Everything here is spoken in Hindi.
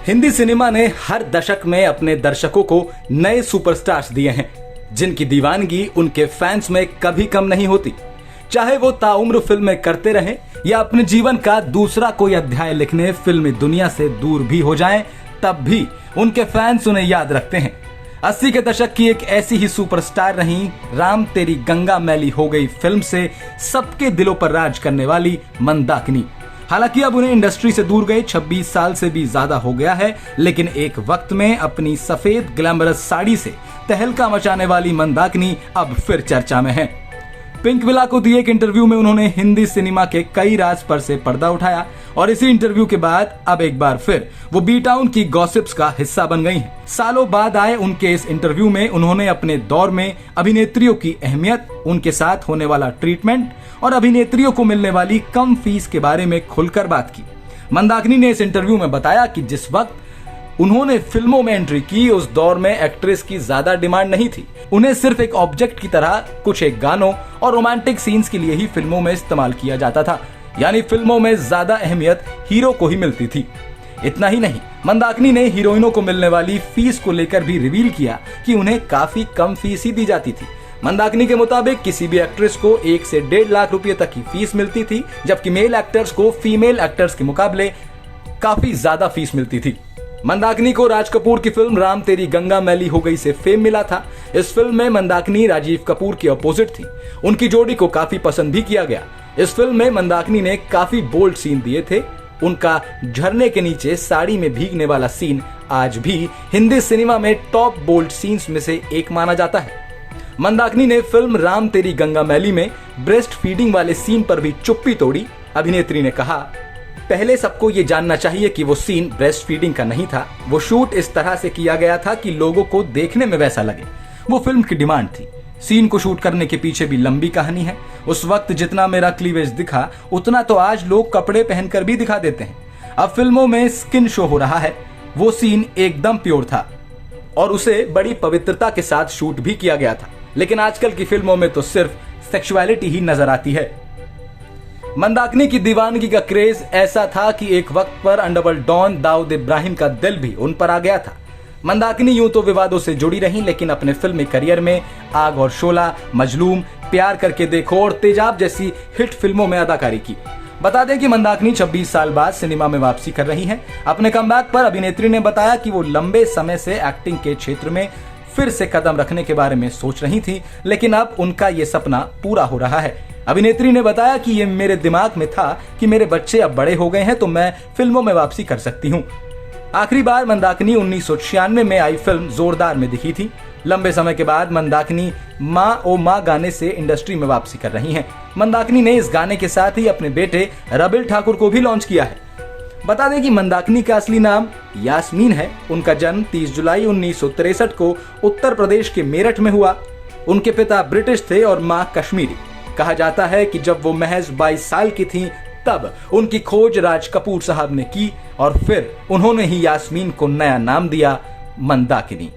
हिंदी सिनेमा ने हर दशक में अपने दर्शकों को नए सुपरस्टार्स दिए हैं, जिनकी दीवानगी उनके फैंस में कभी कम नहीं होती। चाहे वो ताउम्र फिल्में करते रहें या अपने जीवन का दूसरा कोई अध्याय लिखने फिल्मी दुनिया से दूर भी हो जाएं, तब भी उनके फैंस उन्हें याद रखते हैं। 80 के दशक की एक ऐसी ही सुपरस्टार रही राम तेरी गंगा मैली हो गई फिल्म से सबके दिलों पर राज करने वाली मंदाकिनी। हालांकि अब उन्हें इंडस्ट्री से दूर गए 26 साल से भी ज्यादा हो गया है, लेकिन एक वक्त में अपनी सफेद ग्लैमरस साड़ी से तहलका मचाने वाली मंदाकिनी अब फिर चर्चा में है। पिंक विला को दिए एक इंटरव्यू में उन्होंने हिंदी सिनेमा के कई राज पर से पर्दा उठाया और इसी इंटरव्यू के बाद अब एक बार फिर वो बी टाउन की गॉसिप्स का हिस्सा बन गई हैं। सालों बाद आए उनके इस इंटरव्यू में उन्होंने अपने दौर में अभिनेत्रियों की अहमियत, उनके साथ होने वाला ट्रीटमेंट और अभिनेत्रियों को मिलने वाली कम फीस के बारे में खुलकर बात की। मंदाकिनी ने इस इंटरव्यू में बताया कि जिस वक्त उन्होंने फिल्मों में एंट्री की, उस दौर में एक्ट्रेस की ज्यादा डिमांड नहीं थी। उन्हें सिर्फ एक ऑब्जेक्ट की तरह कुछ एक गानों और रोमांटिक सीन्स के लिए ही फिल्मों में इस्तेमाल किया जाता था, यानी फिल्मों में ज्यादा अहमियत हीरो को ही मिलती थी। इतना ही नहीं, मंदाकिनी ने हीरोइनों को मिलने वाली फीस को लेकर भी रिवील किया कि उन्हें काफी कम फीस ही दी जाती थी। मंदाकिनी के मुताबिक किसी भी एक्ट्रेस को 1 से 1.5 लाख रुपए तक की फीस मिलती थी, जबकि मेल एक्टर्स को फीमेल एक्टर्स के मुकाबले काफी ज्यादा फीस मिलती थी। मंदाकिनी को राज कपूर की फिल्म राम तेरी गंगा मैली हो गई से फेम मिला था। इस फिल्म में मंदाकिनी राजीव कपूर की अपोजिट थी। उनकी जोड़ी को काफी पसंद भी किया गया। इस फिल्म में मंदाकिनी ने काफी बोल्ड सीन दिए थे। उनका झरने के नीचे साड़ी में भीगने वाला सीन आज भी हिंदी सिनेमा में टॉप बोल्ड सीन्स में से एक माना जाता है। मंदाकिनी ने फिल्म राम तेरी गंगा मैली में ब्रेस्ट फीडिंग वाले सीन पर भी चुप्पी तोड़ी। अभिनेत्री ने कहा, पहले सबको ये जानना चाहिए कि वो सीन ब्रेस्ट फीडिंग का नहीं था। वो शूट इस तरह से किया गया था कि लोगों को देखने में वैसा लगे। वो फिल्म की डिमांड थी। सीन को शूट करने के पीछे भी लंबी कहानी है। उस वक्त जितना मेरा क्लीवेज दिखा, उतना तो आज लोग कपड़े पहनकर भी दिखा देते हैं। अब फिल्मों में स्किन शो हो रहा है। वो सीन एकदम प्योर था और उसे बड़ी पवित्रता के साथ शूट भी किया गया था, लेकिन आजकल की फिल्मों में तो सिर्फ सेक्सुअलिटी ही नजर आती है। मंदाकिनी की दीवानगी का क्रेज ऐसा था कि एक वक्त पर अंडरवर्ल्ड डॉन दाऊद इब्राहिम का दिल भी उन पर आ गया था। मंदाकिनी यूं तो विवादों से जुड़ी रही, लेकिन अपने फिल्मी करियर में आग और शोला, मजलूम, प्यार करके देखो और तेजाब जैसी हिट फिल्मों में अदाकारी की। बता दें कि मंदाकिनी 26 साल बाद सिनेमा में वापसी कर रही हैं। अपने कमबैक पर अभिनेत्री ने बताया कि वो लंबे समय से एक्टिंग के क्षेत्र में फिर से कदम रखने के बारे में सोच रही थी, लेकिन अब उनका ये सपना पूरा हो रहा है। अभिनेत्री ने बताया कि ये मेरे दिमाग में था कि मेरे बच्चे अब बड़े हो गए हैं तो मैं फिल्मों में वापसी कर सकती हूँ। आखिरी बार मंदाकिनी 1996 में आई फिल्म जोरदार में दिखी थी। लंबे समय के बाद मंदाकिनी माँ ओ माँ गाने से इंडस्ट्री में वापसी कर रही हैं। मंदाकिनी ने इस गाने के साथ ही अपने बेटे रबिल ठाकुर को भी लॉन्च किया है। बता दें कि मंदाकिनी का असली नाम यास्मीन है। उनका जन्म 30 जुलाई 1963 को उत्तर प्रदेश के मेरठ में हुआ। उनके पिता ब्रिटिश थे और माँ कश्मीरी। कहा जाता है कि जब वो महज 22 साल की थीं, तब उनकी खोज राज कपूर साहब ने की और फिर उन्होंने ही यास्मीन को नया नाम दिया, मंदाकिनी।